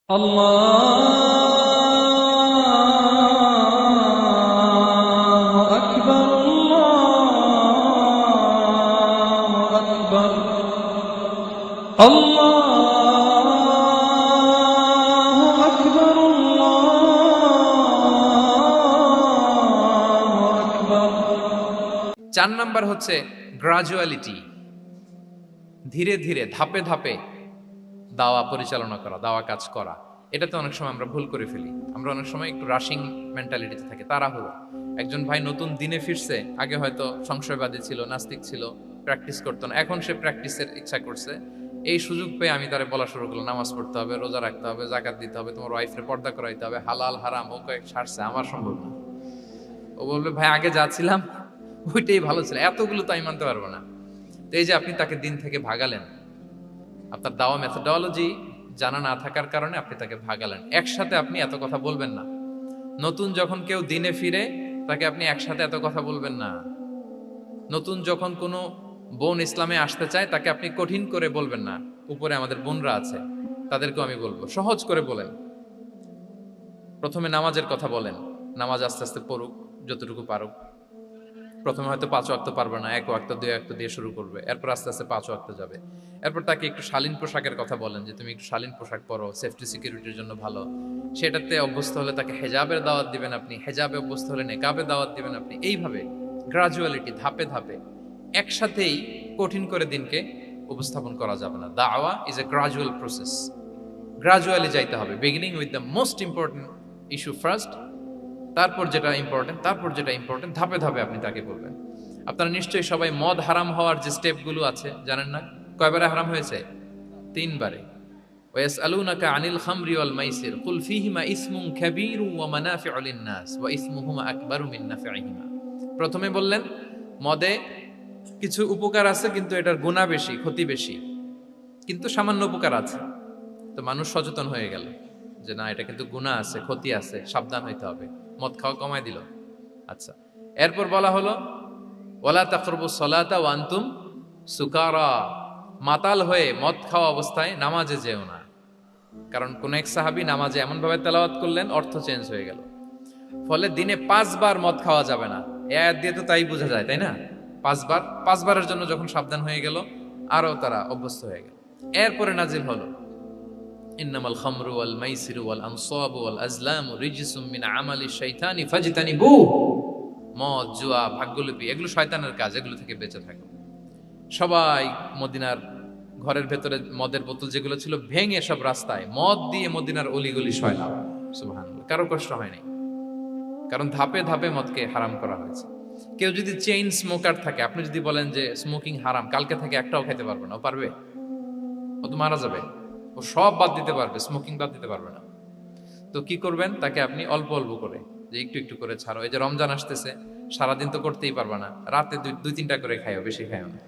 الله أكبر الله أكبر الله أكبر الله أكبر। 4 number হচ্ছে গ্রাজুয়ালিটি, ধীরে ধীরে ধাপে ধাপে দাওয়া পরিচালনা করা, দাওয়া কাজ করা। এটাতে অনেক সময় আমরা ভুল করে ফেলি। আমরা অনেক সময় একটু রাশিং মেন্টালিটিতে থাকি, তাড়াহুড়ো। একজন ভাই নতুন দিনে ফিরছে, আগে হয়তো সংশয়বাদী ছিল, নাস্তিক ছিল, প্র্যাকটিস করতো না, এখন সে প্র্যাকটিসের ইচ্ছা করছে। এই সুযোগ পেয়ে আমি তারে বলা শুরু করলাম, নামাজ পড়তে হবে, রোজা রাখতে হবে, জাকাত দিতে হবে, তোমার ওয়াইফের পর্দা করাইতে হবে, হালাল হারাম ও কয়েক ছাড়ছে, আমার সম্ভব না। ও বলবে ভাই আগে যা ছিলাম ওইটাই ভালো ছিল, এতগুলো তো আমি মানতে পারবো না। তো এই যে আপনি তাকে দিন থেকে ভাগালেন, আপনার দাওয়া মেথোডোলজি জানা না থাকার কারণে আপনি তাকে ভাগালেন। একসাথে আপনি এত কথা বলবেন না। নতুন যখন কেউ দিনে ফিরে, তাকে আপনি একসাথে এত কথা বলবেন না। নতুন যখন কোনো বোন ইসলামে আসতে চায়, তাকে আপনি কঠিন করে বলবেন না। উপরে আমাদের বোনরা আছে, তাদেরকেও আমি বলবো সহজ করে বলেন। প্রথমে নামাজের কথা বলেন, নামাজ আস্তে আস্তে পড়ুক, যতটুকু পারুক। প্রথমে হয়তো 5 ওয়াক্ত পারবে না, 1 ওয়াক্ত 2 ওয়াক্ত দিয়ে শুরু করবে, এরপর আস্তে আস্তে 5 ওয়াক্ত যাবে। এরপর তাকে একটু শালীন পোশাকের কথা বলেন, যে তুমি একটু শালীন পোশাক পরো, সেফটি সিকিউরিটির জন্য ভালো। সেটাতে অভ্যস্ত হলে তাকে হেজাবের দাওয়াত দিবেন আপনি, হেজাবে অভ্যস্ত হলে নেকাবে দাওয়াত দিবেন আপনি। এইভাবে গ্রাজুয়ালিটি, ধাপে ধাপে, একসাথেই কঠিন করে দিনকে উপস্থাপন করা যাবে না। দাওয়া is a gradual process, gradually যাইতে হবে। Beginning with the most important issue first, তারপর যেটা ইম্পর্টেন্ট, তারপর যেটা ইম্পর্টেন্ট, ধাপে ধাপে আপনি তাকে বলবেন। আপনারা নিশ্চয়ই সবাই মদ হারাম হওয়ার যে স্টেপগুলো আছে জানেন না? কয়বারে হারাম হয়েছে? 3 বারে। ওয়াসআলুনাকা আনিল খামরি ওয়াল মাইসির কুল ফীহিমা ইসমুন কাবীরু ওয়া মানাফিউ লিন-নাস ওয়া ইসমুহুমা আকবারু মিন নাফিহিমা। প্রথমে বললেন মদে কিছু উপকার আছে, কিন্তু এটার গুনাহ বেশি, ক্ষতি বেশি। কিন্তু সামান্য উপকার আছে। তো মানুষ সচেতন হয়ে গেল যে না, এটা কিন্তু গুনাহ আছে, ক্ষতি আছে, সাবধান হইতে হবে। মদ খাওয়া কমায় দিল। আচ্ছা, এরপর বলা হলো ওয়ালা তাকরাবুস সালাতা ওয়া আনতুম সুকারা, মাতাল হয়ে মদ খাওয়া অবস্থায় নামাজে যেও না। কারণ কোন এক সাহাবী নামাজে এমন ভাবে তেলাওয়াত করলেন, অর্থ চেঞ্জ হয়ে গেল। ফলে দিনে 5 বার মদ খাওয়া যাবে না। এই আয়াত দিয়ে তো তাই বোঝা যায়, তাই না? 5 বারের জন্য যখন সাবধান হয়ে গেল, আরো তারা অভ্যস্ত হয়ে গেল। এরপরে নাজিল হলো ইন্নামাল খামরু ওয়াল মাইসিরু ওয়াল আনসাবু ওয়াল আজলামু রিজসুম মিন আমালিশ শাইতানি ফাজতানিবু। মদ, জুয়া, ভাগ্যলিপি এগুলো শয়তানের কাজ, এগুলো থেকে বেঁচে থাকো। সবাই মদিনার ঘরের ভেতরে মদের বোতল যেগুলো ছিল ভেঙে সব রাস্তায় মদ দিয়ে মদিনার অলিগলি সয়লাম। সুবহানাল্লাহ, কারো কষ্ট হয়নি, কারণ ধাপে ধাপে মদকে হারাম করা হয়েছে। কেউ যদি চেইন স্মোকার থাকে, আপনি যদি বলেন যে স্মোকিং হারাম, কালকে থেকে একটাও খেতে পারবে না, ও পারবে? ও তো মারা যাবে। ও সব বাদ দিতে পারবে, স্মোকিং বাদ দিতে পারবে না। তো কি করবেন? তাকে আপনি অল্প অল্প করে, যে একটু একটু করে ছাড়ো। এই যে রমজান আসতেছে, সারাদিন তো করতেই পারবে না, রাতে 2-3টা করে খাইও, বেশি খাইও না।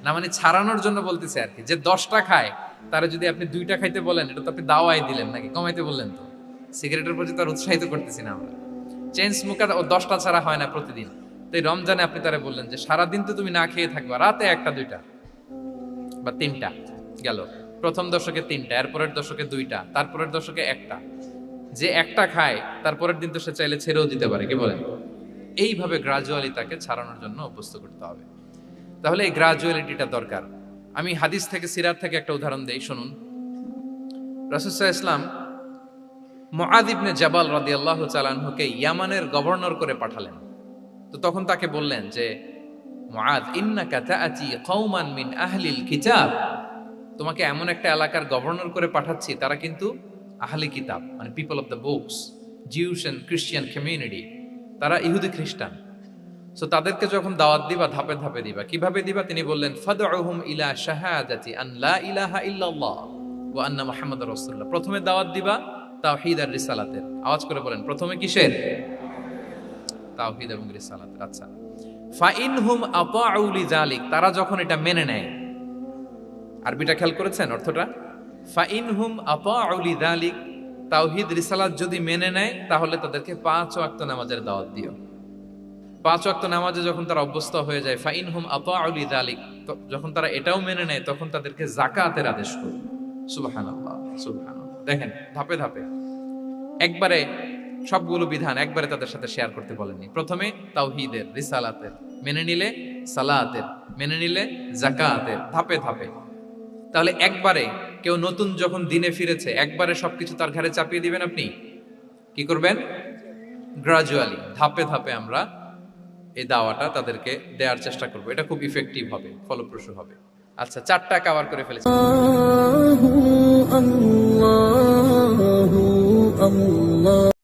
না মানে ছাড়ানোর জন্য বলতেছে আর কি। যে 10টা খায়, তারা যদি আপনি 2টা খাইতে বলেন, এটা তো আপনি দাওয়াই দিলেন নাকি, কমাইতে বললেন তো। সিগারেটের প্রতি তার উৎসাহিত করতেছি না আমরা। চেইন স্মোকার ও 10টা ছাড়া হয় না প্রতিদিন। তো এই রমজানে আপনি তারা বললেন যে সারাদিন তো তুমি না খেয়ে থাকবা, রাতে 1টা 2টা বা 3টা গেল। প্রথম দশকে 3টা, এরপরের দশকে 2টা, তারপরের দশকে 1টা। যে 1টা খায়, তারপরের দিন তো সে চাইলে ছেড়েও দিতে পারে, কি বলেন? এইভাবে গ্রাজুয়ালি তাকে ছাড়ানোর জন্য অভ্যস্ত করতে হবে। তাহলে এই গ্রাজুয়ালিটিটা দরকার। আমি হাদিস থেকে, সিরাত থেকে একটা উদাহরণ দেই, শুনুন। রাসূল সাল্লাল্লাহু আলাইহি ওয়াসাল্লাম মুআয ইবনে জাবাল রাদিয়াল্লাহু তাআলা আনহুকে ইয়ামানের গভর্নর করে পাঠালেন। তো তখন তাকে বললেন যে মুআয, ইন্নাকা তাআতি কওমান মিন আহলিল কিতাব, তোমাকে এমন একটা এলাকার গভর্নর করে পাঠাচ্ছি, তারা কিন্তু আহলি কিতাব, মানে people of the books, Jews and Christian community, তারা ইহুদি খ্রিস্টান। সো তাদেরকে যখন দাওয়াত দিবা, ধাপে ধাপে দিবা। কিভাবে দিবা? তিনি বললেন ফাদউহুম ইলা শাহাদাতি আন লা ইলাহা ইল্লাল্লাহ ওয়া আন্না মুহাম্মাদুর রাসূলুল্লাহ। প্রথমে দাওয়াত দিবা তাওহীদ আর রিসালাতের। আওয়াজ করে বলেন, প্রথমে কিসের? তাওহীদ এবং রিসালাতের। আচ্ছা, ফাইনহুম আতাউ লিযালিক, তারা যখন এটা মেনে নেয়। আরবিটা খেয়াল করেছেন অর্থটা? ফাইনহুম আতাউ লিযালিক, তাওহীদ রিসালাত যদি মেনে নেয়, তাহলে তাদেরকে 5 ওয়াক্ত নামাজের দাওয়াত দিও। 5 ওয়াক্ত নামাজে যখন তারা অভ্যস্ত হয়ে যায়, ফাইনহুম আতাউ লিযালিক, যখন তারা এটাও মেনে নেয়, তখন তাদেরকে যাকাতের আদেশ করো। সুবহানাল্লাহ, সুবহানাল্লাহ। দেখেন ধাপে ধাপে একবারে সবগুলো বিধান একবারে তাদের সাথে শেয়ার করতে বলেননি। প্রথমে তাওহীদের, রিসালাতের, মেনে নিলে সালাতের, মেনে নিলে যাকাতের, ধাপে ধাপে। তাহলে একবারে কেউ নতুন যখন দিনে ফিরেছে একবারে সবকিছু তার ঘাড়ে চাপিয়ে দিবেন আপনি? কি করবেন? গ্রাজুয়ালি, ধাপে ধাপে আমরা এই দাওয়াটা তাদেরকে দেওয়ার চেষ্টা করব। এটা খুব ইফেক্টিভ হবে, ফলপ্রসূ হবে। আচ্ছা, 4টা কভার করে ফেলেছি। الله الله